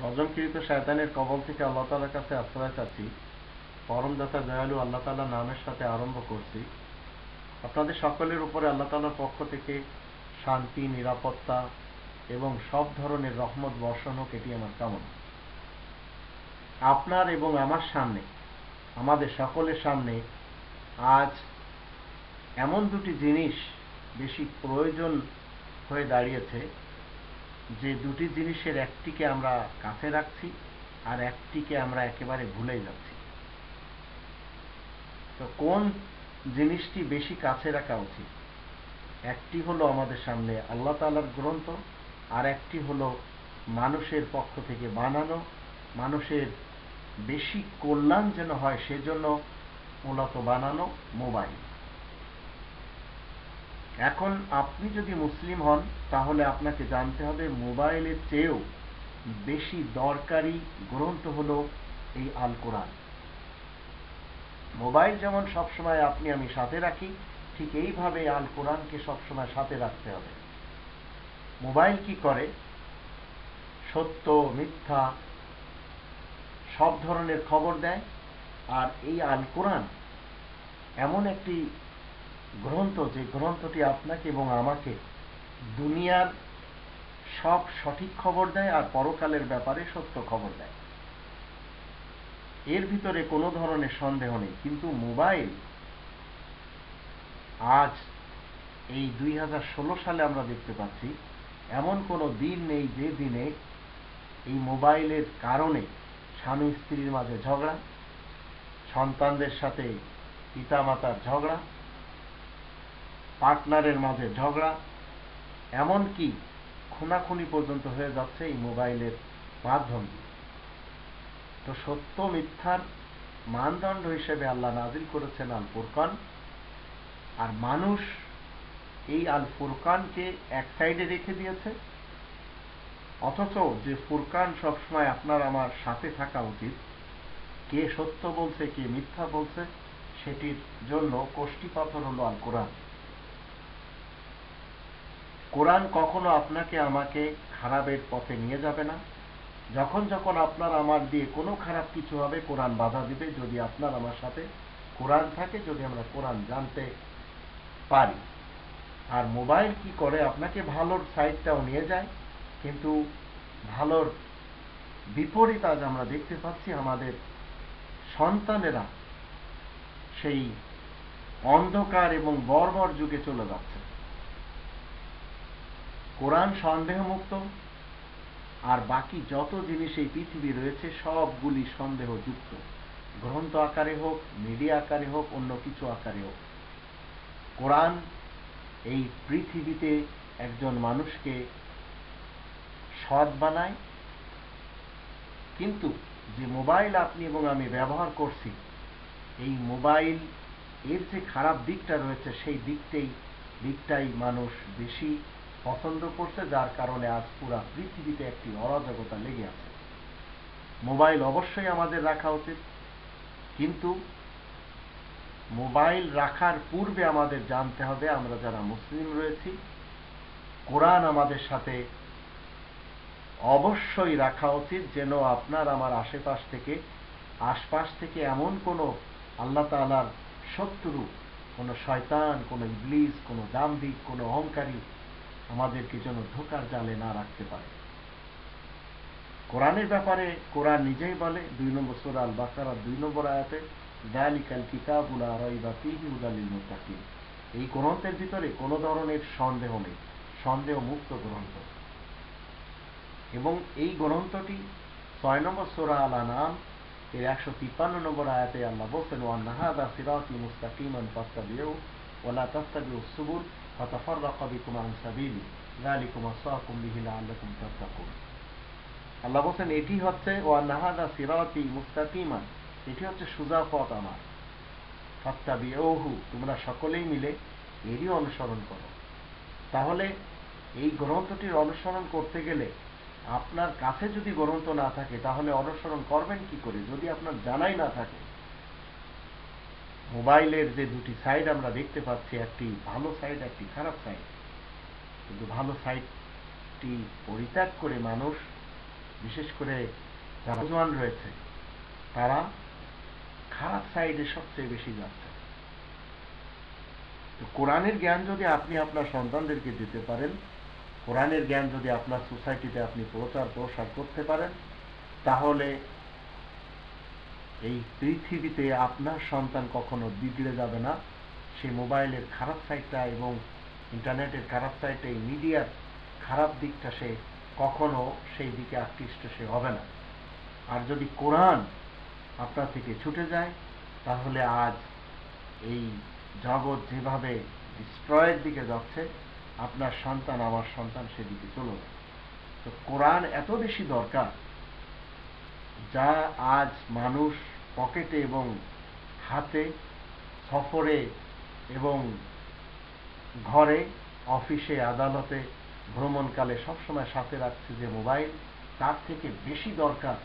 রজমকৃত শয়তানের কবল থেকে আল্লাহ তাআলার কাছে আশ্রয় চাচ্ছি। পরমদাতা দয়ালু আল্লাহ তাআলার নামের সাথে আরম্ভ করছি। আপনাদের সকলের উপরে আল্লাহ তাআলার পক্ষ থেকে শান্তি, নিরাপত্তা এবং সব ধরনের রহমত বর্ষণ হোক, এটি আমার কামনা। আপনার এবং আমার সামনে, আমাদের সকলের সামনে আজ এমন দুটি জিনিস বেশি প্রয়োজন হয়ে দাঁড়িয়েছে, যে দুটি জিনিসের একটিকে আমরা কাছে রাখছি আর একটিকে আমরা একেবারে ভুলে যাচ্ছি। তো কোন জিনিসটি বেশি কাছে রাখা উচিত? একটি হলো আমাদের সামনে আল্লাহ তাআলার গ্রন্থ, আর একটি হলো মানুষের পক্ষ থেকে বানানো, মানুষের বেশি কল্যাণ যেন হয় সেজন্য মূলত বানানো মোবাইল। এখন আপনি যদি মুসলিম হন তাহলে আপনাকে জানতে হবে মোবাইলের চেয়েও বেশি দরকারি গ্রন্থ হলো এই আল কোরআন। মোবাইল যেমন সবসময় আপনি আমি সাথে রাখি, ঠিক এইভাবে আল কোরআনকে সবসময় সাথে রাখতে হবে। মোবাইল কি করে? সত্য, মিথ্যা সব ধরনের খবর দেয়। আর এই আল কোরআন এমন একটি গ্রন্থ, যে গ্রন্থটি আপনাকে এবং আমাকে দুনিয়ার সব সঠিক খবর দেয় আর পরকালের ব্যাপারে সত্য খবর দেয়। এর ভিতরে কোনো ধরনের সন্দেহ নেই। কিন্তু মোবাইল আজ এই 2016 সালে আমরা দেখতে পাচ্ছি এমন কোনো দিন নেই যে দিনে এই মোবাইলের কারণে স্বামী স্ত্রীর মাঝে ঝগড়া, সন্তানদের সাথে পিতামাতার ঝগড়া, পার্টনারের মাঝে ঝগড়া, এমনকি খুনাখুনি পর্যন্ত হয়ে যাচ্ছে এই মোবাইলের মাধ্যমে। তো সত্য মিথ্যার মানদণ্ড হিসেবে আল্লাহ নাজিল করেছেন আল ফুরকান। আর মানুষ এই আল ফুরকানকে এক সাইডে রেখে দিয়েছে, অথচ যে ফুরকান সবসময় আপনার আমার সাথে থাকা উচিত, কে সত্য বলছে কে মিথ্যা বলছে সেটির জন্য কষ্টি পাথর হলো আল কোরআন। কোরআন কখনো আপনাকে আমাকে খারাপের পথে নিয়ে যাবে না। যখন যখন আপনার আমার দিয়ে কোনো খারাপ কিছু হবে, কোরআন বাধা দিবে, যদি আপনার আমার সাথে কোরআন থাকে, যদি আমরা কোরআন জানতে পারি। আর মোবাইল কি করে? আপনাকে ভালোর সাইডটাও নিয়ে যায়, কিন্তু ভালোর বিপরীত আজ আমরা দেখতে পাচ্ছি আমাদের সন্তানেরা সেই অন্ধকার এবং বর্বর যুগে চলে যাচ্ছে। কোরআন সন্দেহমুক্ত, আর বাকি যত জিনিস এই পৃথিবী রয়েছে সবগুলি সন্দেহযুক্ত, গ্রন্থ আকারে হোক, মিডিয়া আকারে হোক, অন্য কিছু আকারে হোক। কোরআন এই পৃথিবীতে একজন মানুষকে সৎ বানায়, কিন্তু যে মোবাইল আপনি এবং আমি ব্যবহার করছি, এই মোবাইল এর যে খারাপ দিকটা রয়েছে সেই দিকটাই মানুষ বেশি পছন্দ করছে, যার কারণে আজ পুরা পৃথিবীতে একটি অরাজকতা লেগে আছে। মোবাইল অবশ্যই আমাদের রাখা উচিত, কিন্তু মোবাইল রাখার পূর্বে আমাদের জানতে হবে, আমরা যারা মুসলিম রয়েছি, কোরআন আমাদের সাথে অবশ্যই রাখা উচিত, যেন আপনার আমার আশপাশ থেকে এমন কোনো আল্লাহ তাআলার শত্রু, কোনো শয়তান, কোনো ইবলিস, কোনো দাম্ভিক, কোনো অহংকারী আমাদেরকে যেন ধোঁকার জালে না রাখতে পারে। কোরআনের ব্যাপারে কোরআন নিজেই বলে 2 নম্বর সূরা আল বাকারা 2 নম্বর আয়াতে, যালিকাল কিতাবু লা রাইবা ফীহি হুদাল লিল মুত্তাকিন। এই গ্রন্থের ভিতরে কোনো ধরনের সন্দেহ নেই, সন্দেহ মুক্ত গ্রন্থ। এবং এই গ্রন্থটি 6 নম্বর সূরা আল আনআম এর 153 নম্বর আয়াতে আল্লাহ বলেন, ওয়ান্না হাযা সিরাতী মুস্তাকিমান ফাত্তাবিউ ওয়া লা তাত্তাবিউস সুবুল ফাতাফাররাকা বিকুম আন সাবিলি যালিকুম ওয়াসাকুম বিহি লাআল্লাকুম তাত্তাকুন। আল্লাহ বলেন এটি হচ্ছে ওয়ান্না হাযা সিরাতী মুস্তাকিমান, এটি হচ্ছে সোজা পথ আমার, ফাত্তাবিউহু, তোমরা সকলেই মিলে এরই অনুসরণ করো। তাহলে এই গ্রন্থটির অনুসরণ করতে গেলে আপনার কাছে যদি গ্রন্থ না থাকে তাহলে অনুসরণ করবেন কি করে, যদি আপনার জানাই না থাকে। মোবাইলের যে দুটি সাইড আমরা দেখতে পাচ্ছি, একটি ভালো সাইড, একটি খারাপ সাইড, কিন্তু ভালো সাইডটি পরিত্যাগ করে মানুষ বিশেষ করে যারা জওয়ান রয়েছে তারা খারাপ সাইডে সবচেয়ে বেশি যাচ্ছে। তো কোরআনের জ্ঞান যদি আপনি আপনার সন্তানদেরকে দিতে পারেন, কোরআনের জ্ঞান যদি আপনার সোসাইটিতে আপনি প্রচার প্রসার করতে পারেন, তাহলে এই পৃথিবীতে আপনার সন্তান কখনো বিগড়ে যাবে না। সে মোবাইলের খারাপ সাইডটা এবং ইন্টারনেটের খারাপ সাইডটা, এই মিডিয়ার খারাপ দিকটা সে কখনো সেই দিকে আকৃষ্ট সে হবে না। আর যদি কোরআন আপনার থেকে ছুটে যায়, তাহলে আজ এই জগৎ যেভাবে ডিস্ট্রয়ের দিকে যাচ্ছে, আপনার সন্তান আমার সন্তান সেদিকে চলবে। তো কোরআন এত বেশি দরকার, যা আজ মানুষ পকেটে এবং হাতে, সফরে এবং ঘরে, অফিসে, আদালতে, ভ্রমণকালে সবসময় সাথে রাখছে যে মোবাইল, তার থেকে বেশি দরকার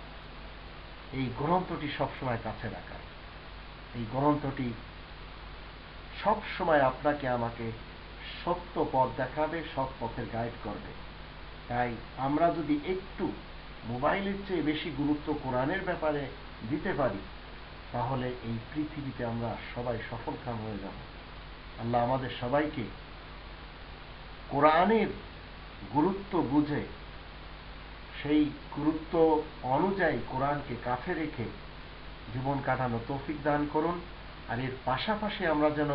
এই গ্রন্থটি সবসময় কাছে রাখা। এই গ্রন্থটি সবসময় আপনাকে আমাকে সত্য পথ দেখাবে, সৎ পথের গাইড করবে। তাই আমরা যদি একটু মোবাইলের চেয়ে বেশি গুরুত্ব কোরআনের ব্যাপারে দিতে পারি, তাহলে এই পৃথিবীতে আমরা সবাই সফলকাম হয়ে যাব। আল্লাহ আমাদের সবাইকে কোরআনের গুরুত্ব বুঝে সেই গুরুত্ব অনুযায়ী কোরআনকে কাছে রেখে জীবন কাটানো তৌফিক দান করুন। আর এর পাশাপাশি আমরা যেন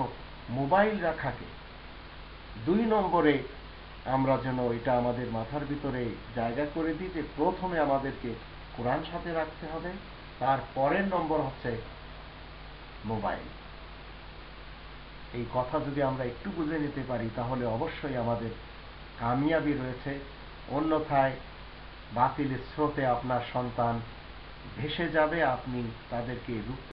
মোবাইল রাখাকে 2 নম্বরে আমরা যেন এটা আমাদের মাথার ভিতরে জায়গা করে দিই যে প্রথমে আমাদেরকে কোরআন সাথে রাখতে হবে, তার পরের নম্বর হচ্ছে মোবাইল। এই কথা যদি আমরা একটু বুঝে নিতে পারি, তাহলে অবশ্যই আমাদের কামিয়াবি রয়েছে। অন্যথায় বাতিলের স্রোতে আপনার সন্তান ভেসে যাবে, আপনি তাদেরকে রুখতে